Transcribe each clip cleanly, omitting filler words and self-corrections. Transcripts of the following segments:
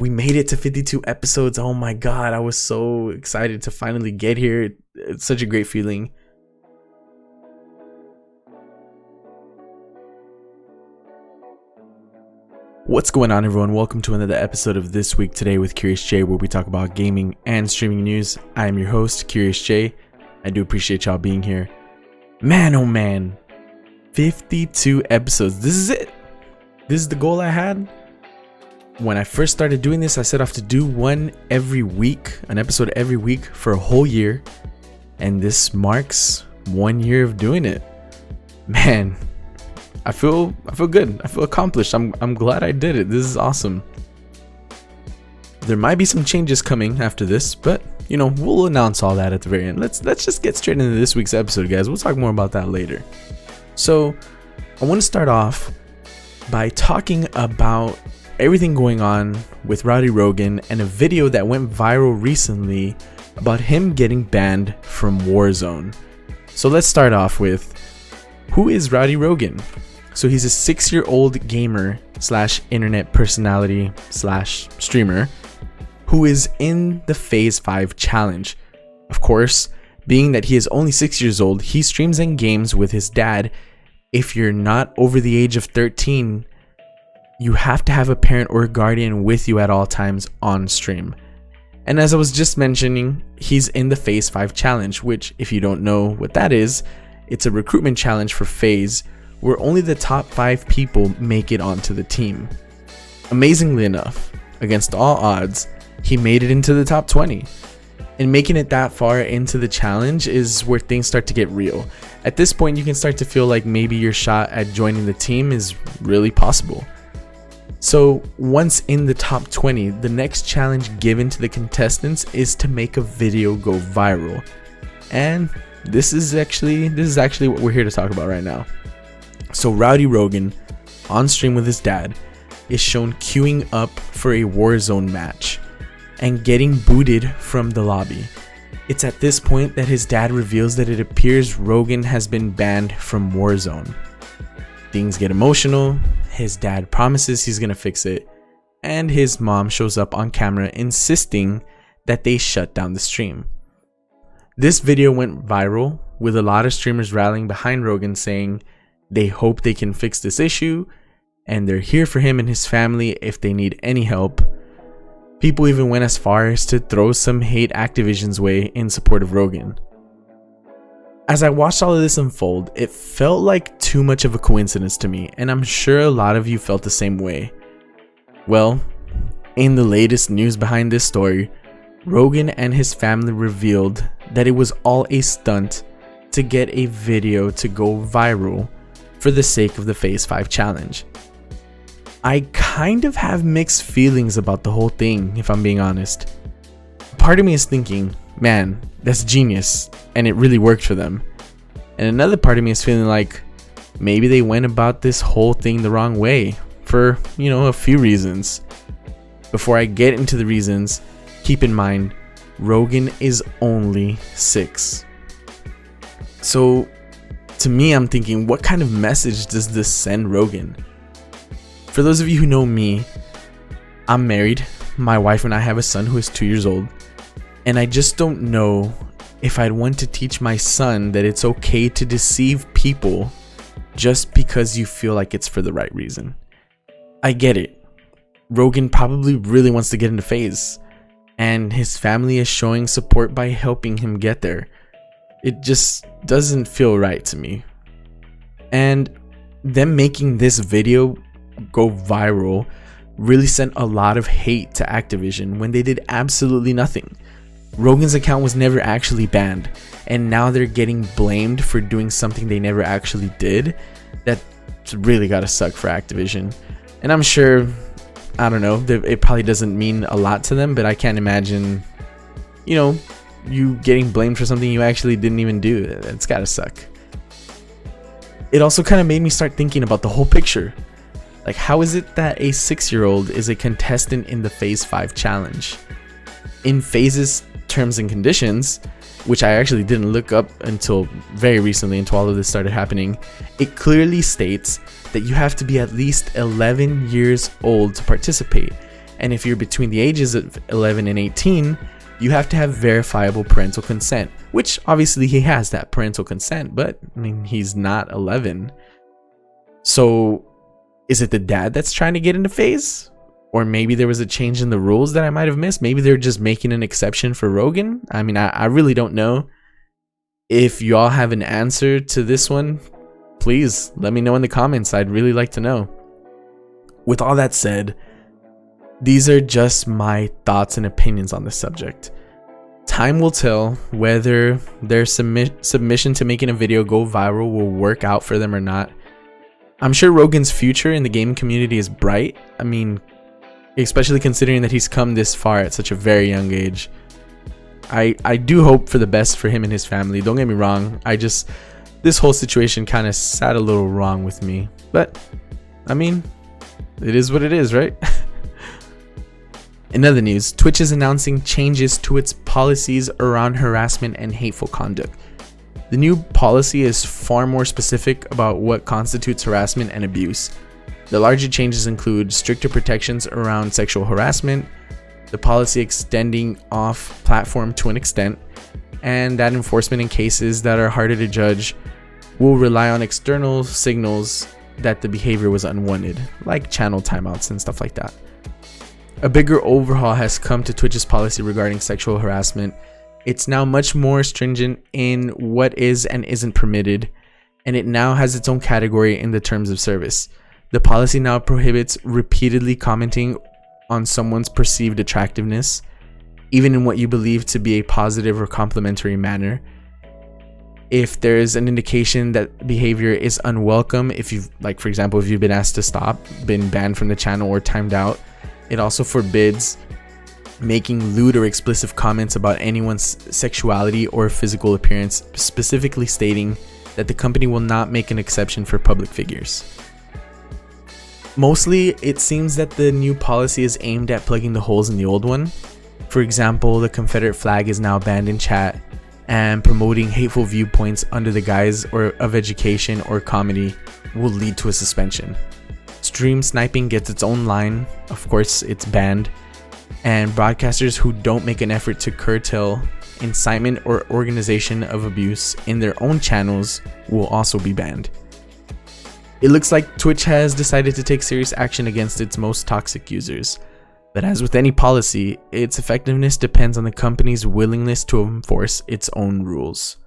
We made it to 52 episodes. Oh my god, I was so excited to finally get here. It's such a great feeling. What's going on, everyone? Welcome to another episode of This Week Today with CuriousJ, where we talk about gaming and streaming news. I am your host, CuriousJ. I do appreciate y'all being here. Man, oh man, 52 episodes. This is it. This is the goal I had. When I first started doing this, I set off to do one every week, an episode every week for a whole year. And this marks 1 year of doing it. Man, I feel good. I feel accomplished. I'm glad I did it. This is awesome. There might be some changes coming after this, but you know, we'll announce all that at the very end. Let's just get straight into this week's episode, guys. We'll talk more about that later. So, I want to start off by talking about everything going on with RowdyRogan and a video that went viral recently about him getting banned from Warzone. So let's start off with, who is RowdyRogan? So he's a 6-year-old gamer slash internet personality slash streamer who is in the Phase 5 challenge. Of course, being that he is only 6 years old, he streams and games with his dad. If you're not over the age of 13, you have to have a parent or a guardian with you at all times on stream. And as I was just mentioning, he's in the Phase 5 challenge, which, if you don't know what that is, it's a recruitment challenge for Phase where only the top 5 people make it onto the team. Amazingly enough, against all odds, he made it into the top 20. And making it that far into the challenge is where things start to get real. At this point, you can start to feel like maybe your shot at joining the team is really possible. So once in the top 20, the next challenge given to the contestants is to make a video go viral. And this is actually what we're here to talk about right now. So RowdyRogan, on stream with his dad, is shown queuing up for a Warzone match and getting booted from the lobby. It's at this point that his dad reveals that it appears Rogan has been banned from Warzone. Things get emotional. His dad promises he's gonna fix it, and his mom shows up on camera insisting that they shut down the stream. This video went viral, with a lot of streamers rallying behind Rogan, saying they hope they can fix this issue and they're here for him and his family if they need any help. People even went as far as to throw some hate Activision's way in support of Rogan. As I watched all of this unfold, it felt like too much of a coincidence to me, and I'm sure a lot of you felt the same way. Well, in the latest news behind this story, Rogan and his family revealed that it was all a stunt to get a video to go viral for the sake of the Phase 5 challenge. I kind of have mixed feelings about the whole thing, if I'm being honest. Part of me is thinking, man, that's genius, and it really worked for them. And another part of me is feeling like maybe they went about this whole thing the wrong way for, a few reasons. Before I get into the reasons, keep in mind, Rogan is only 6. So, to me, I'm thinking, what kind of message does this send Rogan? For those of you who know me, I'm married. My wife and I have a son who is 2 years old. And I just don't know if I'd want to teach my son that it's okay to deceive people just because you feel like it's for the right reason. I get it. Rogan probably really wants to get into Phase, and his family is showing support by helping him get there. It just doesn't feel right to me. And them making this video go viral really sent a lot of hate to Activision when they did absolutely nothing. Rogan's account was never actually banned, and now they're getting blamed for doing something they never actually did. That's really gotta suck for Activision. And I'm sure, I don't know, it probably doesn't mean a lot to them, but I can't imagine, you getting blamed for something you actually didn't even do. It's gotta suck. It also kind of made me start thinking about the whole picture. Like, how is it that a 6-year-old is a contestant in the Phase 5 challenge? In Phase's terms and conditions, which I actually didn't look up until very recently, until all of this started happening, it clearly states that you have to be at least 11 years old to participate. And if you're between the ages of 11 and 18, you have to have verifiable parental consent, which obviously he has that parental consent, but I mean, he's not 11. So is it the dad that's trying to get into FaZe? Or maybe there was a change in the rules that I might have missed. Maybe they're just making an exception for Rogan. I mean, I really don't know. If y'all have an answer to this one, please let me know in the comments. I'd really like to know. With all that said, these are just my thoughts and opinions on the subject. Time will tell whether their submission to making a video go viral will work out for them or not. I'm sure Rogan's future in the gaming community is bright. I mean, especially considering that he's come this far at such a very young age. I do hope for the best for him and his family. Don't get me wrong. This whole situation kind of sat a little wrong with me. But, I mean, it is what it is, right? In other news, Twitch is announcing changes to its policies around harassment and hateful conduct. The new policy is far more specific about what constitutes harassment and abuse. The larger changes include stricter protections around sexual harassment, the policy extending off platform to an extent, and that enforcement in cases that are harder to judge will rely on external signals that the behavior was unwanted, like channel timeouts and stuff like that. A bigger overhaul has come to Twitch's policy regarding sexual harassment. It's now much more stringent in what is and isn't permitted, and it now has its own category in the terms of service. The policy now prohibits repeatedly commenting on someone's perceived attractiveness, even in what you believe to be a positive or complimentary manner. If there is an indication that behavior is unwelcome, if you've, like for example, if you've been asked to stop, been banned from the channel or timed out, it also forbids making lewd or explicit comments about anyone's sexuality or physical appearance, specifically stating that the company will not make an exception for public figures. Mostly, it seems that the new policy is aimed at plugging the holes in the old one. For example, the Confederate flag is now banned in chat, and promoting hateful viewpoints under the guise of education or comedy will lead to a suspension. Stream sniping gets its own line, of course it's banned, and broadcasters who don't make an effort to curtail incitement or organization of abuse in their own channels will also be banned. It looks like Twitch has decided to take serious action against its most toxic users, but as with any policy, its effectiveness depends on the company's willingness to enforce its own rules.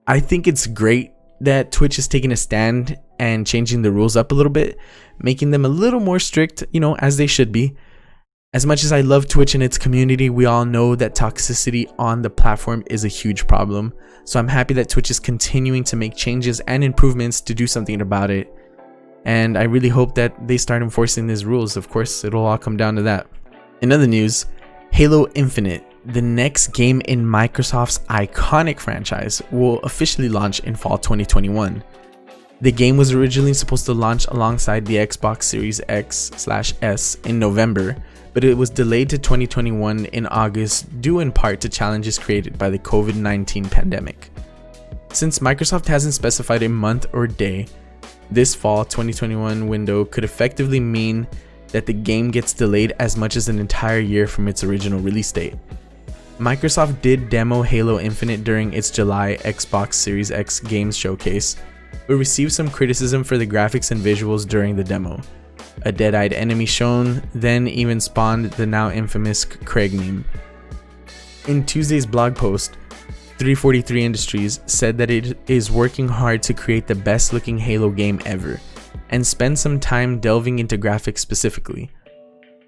I think it's great that Twitch is taking a stand and changing the rules up a little bit, making them a little more strict, as they should be. As much as I love Twitch and its community, we all know that toxicity on the platform is a huge problem. So I'm happy that Twitch is continuing to make changes and improvements to do something about it. And I really hope that they start enforcing these rules. Of course, it'll all come down to that. In other news, Halo Infinite, the next game in Microsoft's iconic franchise, will officially launch in fall 2021. The game was originally supposed to launch alongside the Xbox Series X/S in November, but it was delayed to 2021 in August due in part to challenges created by the COVID-19 pandemic. Since Microsoft hasn't specified a month or day, this fall 2021 window could effectively mean that the game gets delayed as much as an entire year from its original release date. Microsoft did demo Halo Infinite during its July Xbox Series X Games Showcase, but received some criticism for the graphics and visuals during the demo. A dead-eyed enemy shown then even spawned the now infamous Craig meme. In Tuesday's blog post, 343 Industries said that it is working hard to create the best looking Halo game ever, and spend some time delving into graphics specifically.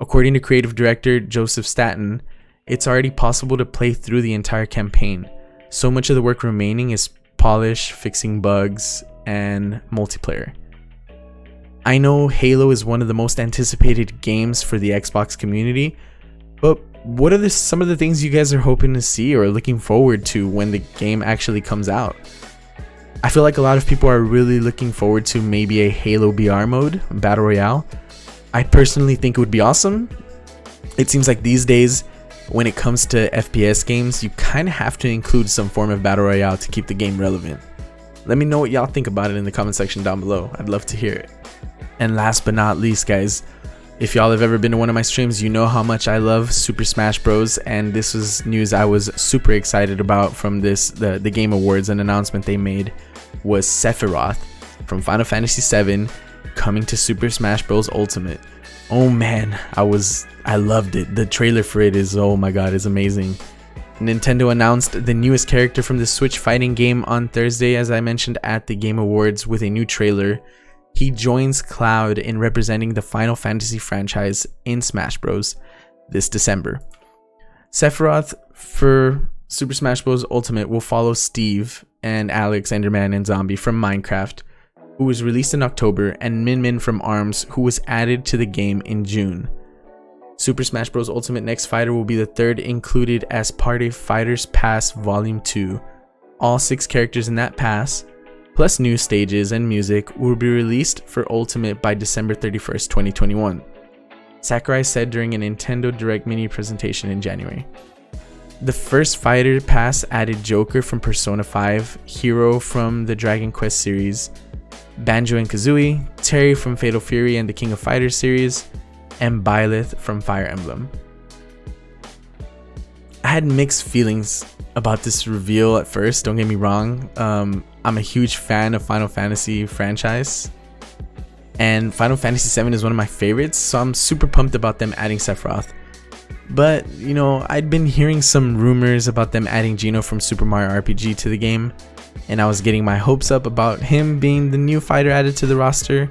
According to creative director Joseph Staten, it's already possible to play through the entire campaign. So much of the work remaining is polish, fixing bugs, and multiplayer. I know Halo is one of the most anticipated games for the Xbox community, but what are some of the things you guys are hoping to see or looking forward to when the game actually comes out? I feel like a lot of people are really looking forward to maybe a Halo BR mode, Battle Royale. I personally think it would be awesome. It seems like these days, when it comes to FPS games, you kind of have to include some form of Battle Royale to keep the game relevant. Let me know what y'all think about it in the comment section down below. I'd love to hear it. And last but not least, guys, If y'all have ever been to one of my streams, you know how much I love Super Smash Bros. And this was news I was super excited about from the Game Awards. An announcement they made was Sephiroth from Final Fantasy VII coming to Super Smash Bros. Ultimate. Oh man, I loved it. The trailer for it is, oh my god, is amazing. Nintendo announced the newest character from the Switch fighting game on Thursday, as I mentioned at the Game Awards, with a new trailer. He joins Cloud in representing the Final Fantasy franchise in Smash Bros. This December. Sephiroth for Super Smash Bros. Ultimate will follow Steve and Alex, Enderman, and Zombie from Minecraft, who was released in October, and Min Min from ARMS, who was added to the game in June. Super Smash Bros. Ultimate Next Fighter will be the third included as part of Fighters Pass Volume 2. All 6 characters in that pass, plus new stages and music, will be released for Ultimate by December 31st, 2021. Sakurai said during a Nintendo Direct mini presentation in January. The first Fighter Pass added Joker from Persona 5, Hero from the Dragon Quest series, Banjo and Kazooie, Terry from Fatal Fury and the King of Fighters series, and Byleth from Fire Emblem. I had mixed feelings about this reveal at first, don't get me wrong. I'm a huge fan of Final Fantasy franchise, and Final Fantasy VII is one of my favorites, so I'm super pumped about them adding Sephiroth. But, you know, I'd been hearing some rumors about them adding Geno from Super Mario RPG to the game, and I was getting my hopes up about him being the new fighter added to the roster.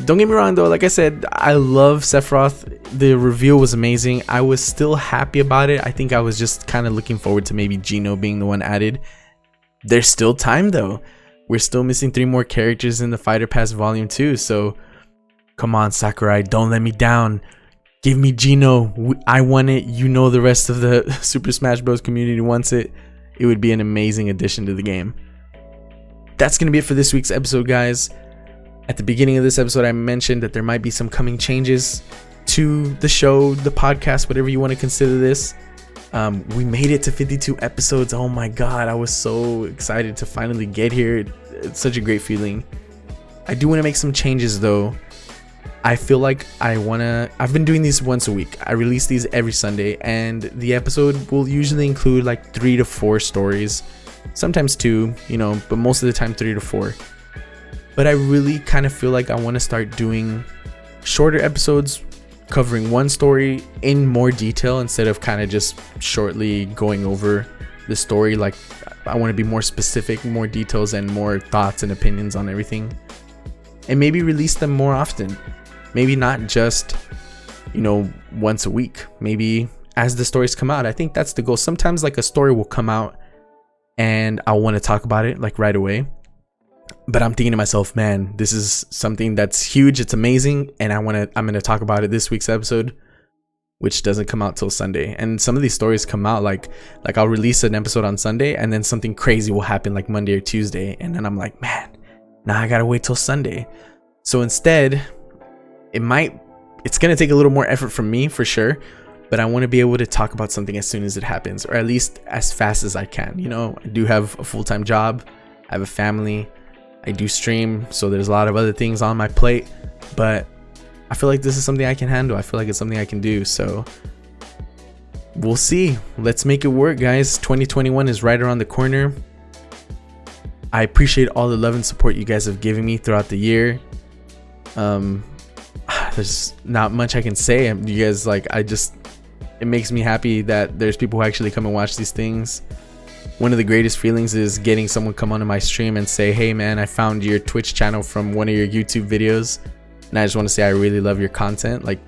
Don't get me wrong though, like I said, I love Sephiroth. The reveal was amazing. I was still happy about it. I think I was just kind of looking forward to maybe Geno being the one added. There's still time though. We're still missing 3 more characters in the Fighter Pass Volume 2, so come on Sakurai, don't let me down. Give me Geno. I want it. You know the rest of the Super Smash Bros. Community wants it. It would be an amazing addition to the game. That's going to be it for this week's episode, guys. At the beginning of this episode, I mentioned that there might be some coming changes to the show, the podcast, whatever you want to consider this. We made it to 52 episodes. Oh my god, I was so excited to finally get here. It's such a great feeling. I do want to make some changes though. I feel like I've been doing these once a week. I release these every Sunday, and the episode will usually include like 3 to 4 stories, sometimes 2, you know, but most of the time 3 to 4. But I really kind of feel like I want to start doing shorter episodes covering one story in more detail instead of kind of just shortly going over the story. Like, I want to be more specific, more details, and more thoughts and opinions on everything, and maybe release them more often. Maybe not just, you know, once a week, maybe as the stories come out. I think that's the goal. Sometimes like a story will come out and I want to talk about it like right away, but I'm thinking to myself, man, this is something that's huge, it's amazing, and I'm going to talk about it this week's episode, which doesn't come out till Sunday. And some of these stories come out like I'll release an episode on Sunday and then something crazy will happen like Monday or Tuesday, and then I'm like, man, now I gotta wait till Sunday. So instead, it's gonna take a little more effort from me for sure, but I want to be able to talk about something as soon as it happens, or at least as fast as I can. You know, I do have a full-time job, I have a family, I do stream, so there's a lot of other things on my plate, but I feel like this is something I can handle. I feel like it's something I can do, so we'll see. Let's make it work, guys. 2021 is right around the corner. I appreciate all the love and support you guys have given me throughout the year. There's not much I can say. You guys, like, it makes me happy that there's people who actually come and watch these things. One of the greatest feelings is getting someone come onto my stream and say, hey man, I found your Twitch channel from one of your YouTube videos, and I just want to say I really love your content. Like,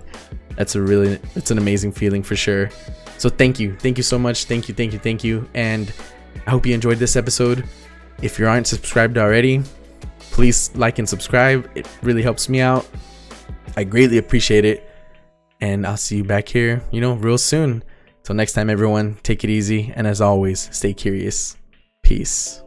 it's an amazing feeling for sure. So thank you so much. Thank you, and I hope you enjoyed this episode. If you aren't subscribed already, please like and subscribe. It really helps me out. I greatly appreciate it, and I'll see you back here, you know, real soon. Till next time, everyone, take it easy, and as always, stay curious. Peace.